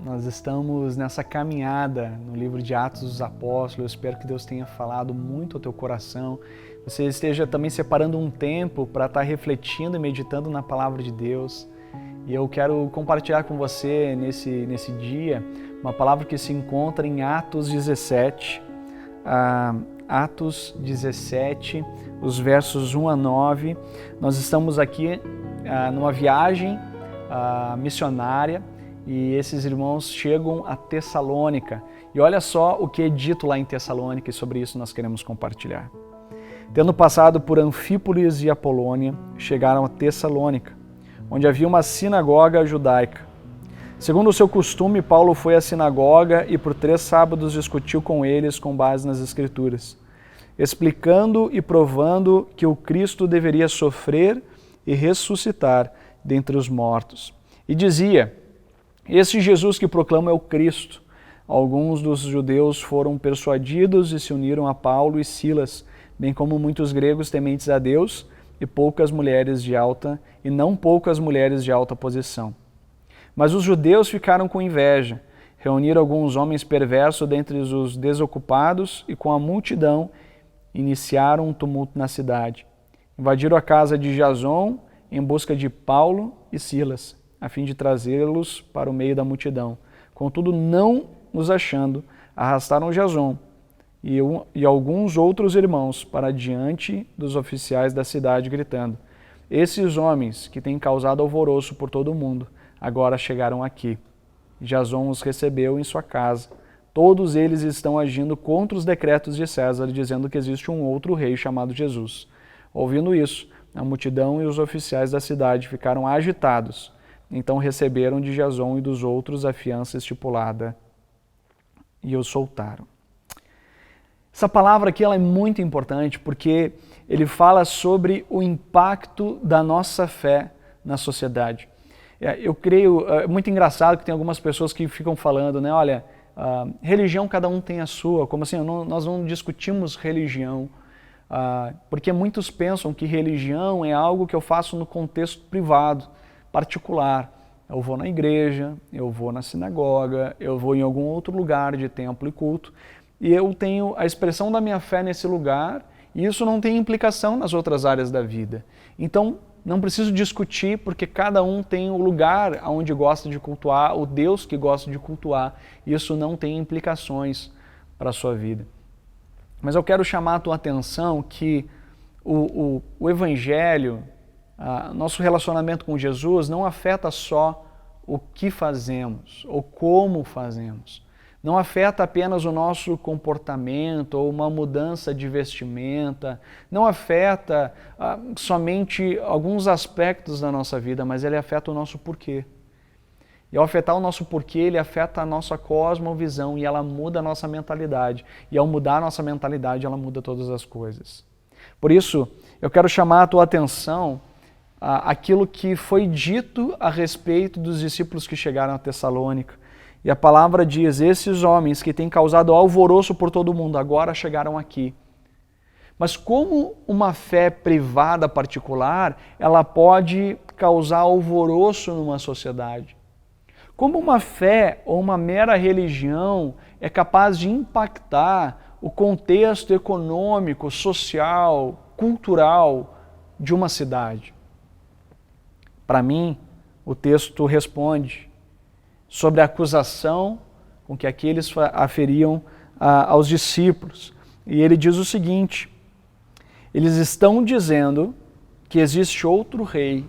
Nós estamos nessa caminhada no livro de Atos dos Apóstolos. Eu espero que Deus tenha falado muito ao teu coração. Você esteja também separando um tempo para estar refletindo e meditando na palavra de Deus. E eu quero compartilhar com você nesse dia uma palavra que se encontra em Atos 17. Atos 17, os versos 1 a 9. Nós estamos aqui numa viagem missionária e esses irmãos chegam a Tessalônica. E olha só o que é dito lá em Tessalônica e sobre isso nós queremos compartilhar. Tendo passado por Anfípolis e Apolônia, chegaram a Tessalônica, onde havia uma sinagoga judaica. Segundo o seu costume, Paulo foi à sinagoga e por 3 sábados discutiu com eles com base nas Escrituras, explicando e provando que o Cristo deveria sofrer e ressuscitar dentre os mortos. E dizia: este Jesus que proclama é o Cristo. Alguns dos judeus foram persuadidos e se uniram a Paulo e Silas, bem como muitos gregos tementes a Deus e não poucas mulheres de alta posição. Mas os judeus ficaram com inveja, reuniram alguns homens perversos dentre os desocupados e com a multidão iniciaram um tumulto na cidade. Invadiram a casa de Jason em busca de Paulo e Silas, a fim de trazê-los para o meio da multidão. Contudo, não os achando, arrastaram Jason e alguns outros irmãos para diante dos oficiais da cidade, gritando: esses homens que têm causado alvoroço por todo o mundo, agora chegaram aqui. Jason os recebeu em sua casa. Todos eles estão agindo contra os decretos de César, dizendo que existe um outro rei chamado Jesus. Ouvindo isso, a multidão e os oficiais da cidade ficaram agitados. Então receberam de Jason e dos outros a fiança estipulada e os soltaram. Essa palavra aqui ela é muito importante porque ele fala sobre o impacto da nossa fé na sociedade. Eu creio, é muito engraçado que tem algumas pessoas que ficam falando, né? Olha, religião cada um tem a sua, como assim, nós não discutimos religião, porque muitos pensam que religião é algo que eu faço no contexto privado, particular. Eu vou na igreja, eu vou na sinagoga, eu vou em algum outro lugar de templo e culto, e eu tenho a expressão da minha fé nesse lugar, e isso não tem implicação nas outras áreas da vida. Então, não preciso discutir, porque cada um tem o lugar onde gosta de cultuar, o Deus que gosta de cultuar, e isso não tem implicações para a sua vida. Mas eu quero chamar a tua atenção que o Evangelho, nosso relacionamento com Jesus não afeta só o que fazemos ou como fazemos. Não afeta apenas o nosso comportamento ou uma mudança de vestimenta, não afeta somente alguns aspectos da nossa vida, mas ele afeta o nosso porquê. E ao afetar o nosso porquê, ele afeta a nossa cosmovisão e ela muda a nossa mentalidade. E ao mudar a nossa mentalidade, ela muda todas as coisas. Por isso, eu quero chamar a tua atenção àquilo que foi dito a respeito dos discípulos que chegaram a Tessalônica. E a palavra diz: esses homens que têm causado alvoroço por todo o mundo, agora chegaram aqui. Mas como uma fé privada particular, ela pode causar alvoroço numa sociedade? Como uma fé ou uma mera religião é capaz de impactar o contexto econômico, social, cultural de uma cidade? Para mim, o texto responde sobre a acusação com que aqueles aferiam aos discípulos. E ele diz o seguinte: eles estão dizendo que existe outro rei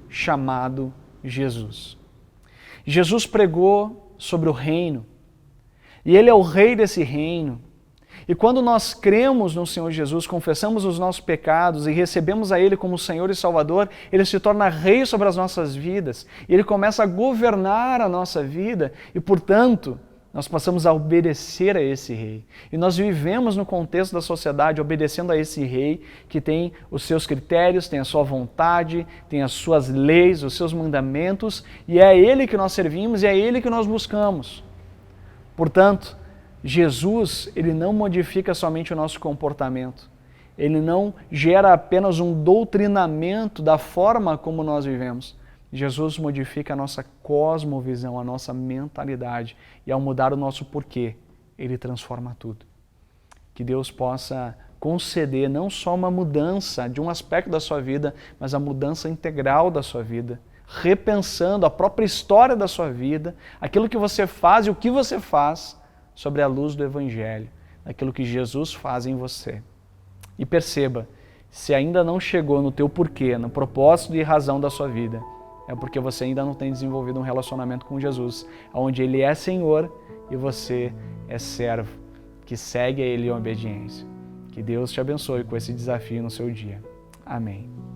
chamado Jesus. Jesus pregou sobre o reino, e ele é o rei desse reino. E quando nós cremos no Senhor Jesus, confessamos os nossos pecados e recebemos a Ele como Senhor e Salvador, Ele se torna rei sobre as nossas vidas. E Ele começa a governar a nossa vida e, portanto, nós passamos a obedecer a esse rei. E nós vivemos no contexto da sociedade obedecendo a esse rei que tem os seus critérios, tem a sua vontade, tem as suas leis, os seus mandamentos, e é a Ele que nós servimos e é a Ele que nós buscamos. Portanto, Jesus, ele não modifica somente o nosso comportamento. Ele não gera apenas um doutrinamento da forma como nós vivemos, Jesus modifica a nossa cosmovisão, a nossa mentalidade. E ao mudar o nosso porquê, Ele transforma tudo. Que Deus possa conceder não só uma mudança de um aspecto da sua vida, mas a mudança integral da sua vida, repensando a própria história da sua vida, aquilo que você faz e o que você faz sobre a luz do Evangelho, aquilo que Jesus faz em você. E perceba, se ainda não chegou no teu porquê, no propósito e razão da sua vida, é porque você ainda não tem desenvolvido um relacionamento com Jesus, onde Ele é Senhor e você é servo, que segue a Ele em obediência. Que Deus te abençoe com esse desafio no seu dia. Amém.